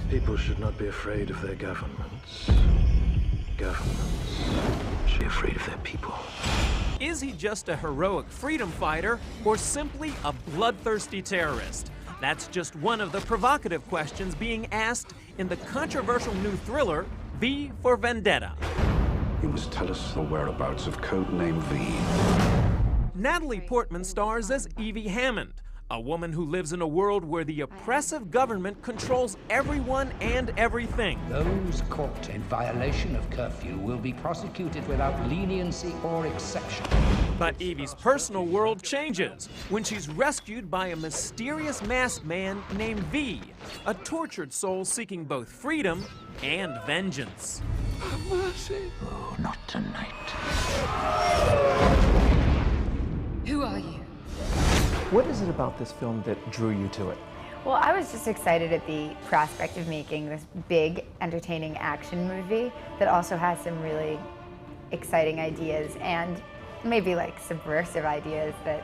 People should not be afraid of their governments. Governments should be afraid of their people. Is he just a heroic freedom fighter or simply a bloodthirsty terrorist? That's just one of the provocative questions being asked in the controversial new thriller, V for Vendetta. You must tell us the whereabouts of Codename V. Natalie Portman stars as Evie Hammond, a woman who lives in a world where the oppressive government controls everyone and everything. Those caught in violation of curfew will be prosecuted without leniency or exception. But Evie's personal world changes when she's rescued by a mysterious masked man named V, a tortured soul seeking both freedom and vengeance. Mercy. Oh, not tonight. Who are you? What is it about this film that drew you to it? Well, I was just excited at the prospect of making this big, entertaining action movie that also has some really exciting ideas and maybe like subversive ideas that,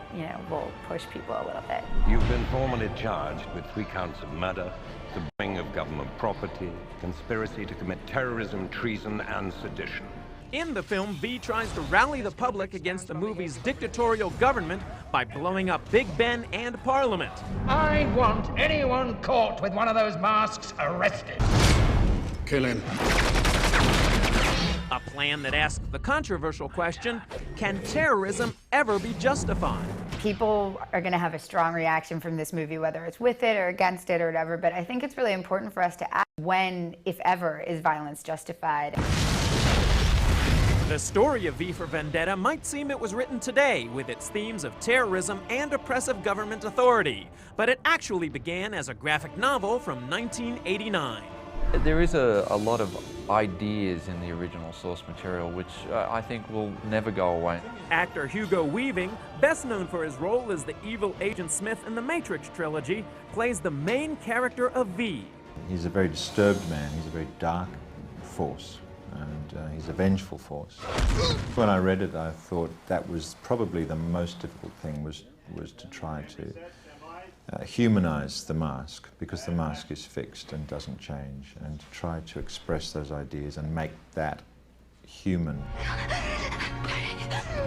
will push people a little bit. You've been formally charged with 3 counts of murder, subverting of government property, conspiracy to commit terrorism, treason, and sedition. In the film, V tries to rally the public against the movie's dictatorial government by blowing up Big Ben and Parliament. I want anyone caught with one of those masks arrested. Kill him. A plan that asks the controversial question, can terrorism ever be justified? People are going to have a strong reaction from this movie, whether it's with it or against it or whatever, but I think it's really important for us to ask when, if ever, is violence justified? The story of V for Vendetta might seem it was written today with its themes of terrorism and oppressive government authority, but it actually began as a graphic novel from 1989. There is a lot of ideas in the original source material which I think will never go away. Actor Hugo Weaving, best known for his role as the evil Agent Smith in the Matrix trilogy, plays the main character of V. He's a very disturbed man, he's a very dark force. And he's a vengeful force. When I read it, I thought that was probably the most difficult thing was to try to humanize the mask, because the mask is fixed and doesn't change, and to try to express those ideas and make that human.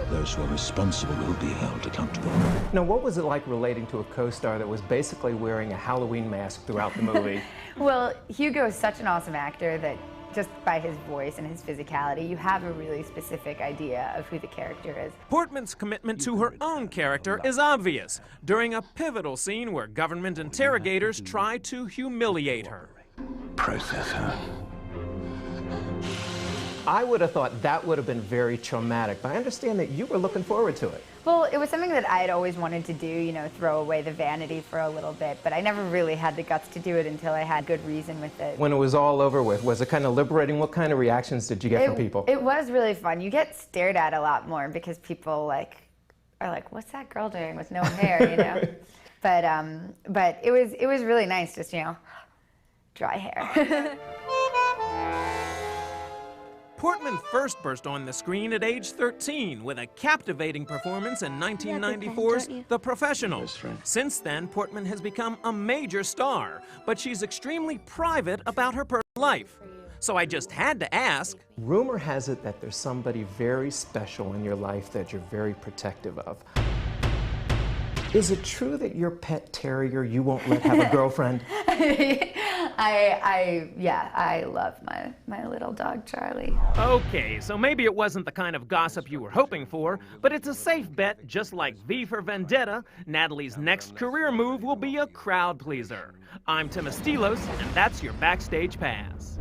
Those who are responsible will be held accountable. Now, what was it like relating to a co-star that was basically wearing a Halloween mask throughout the movie? Well, Hugo is such an awesome actor that just by his voice and his physicality, you have a really specific idea of who the character is. Portman's commitment to her own character is obvious during a pivotal scene where government interrogators try to humiliate her. Process her. I would have thought that would have been very traumatic, but I understand that you were looking forward to it. Well, it was something that I had always wanted to do, throw away the vanity for a little bit, but I never really had the guts to do it until I had good reason with it. When it was all over with, was it kind of liberating? What kind of reactions did you get from people? It was really fun. You get stared at a lot more because people are like, what's that girl doing with no hair, But it was really nice, just, dry hair. Portman first burst on the screen at age 13 with a captivating performance in 1994's The Professional. Since then, Portman has become a major star, but she's extremely private about her personal life. So I just had to ask. Rumor has it that there's somebody very special in your life that you're very protective of. Is it true that your pet terrier you won't let have a girlfriend? I love my little dog, Charlie. Okay, so maybe it wasn't the kind of gossip you were hoping for, but it's a safe bet, just like V for Vendetta, Natalie's next career move will be a crowd pleaser. I'm Tim Estiloz, and that's your Backstage Pass.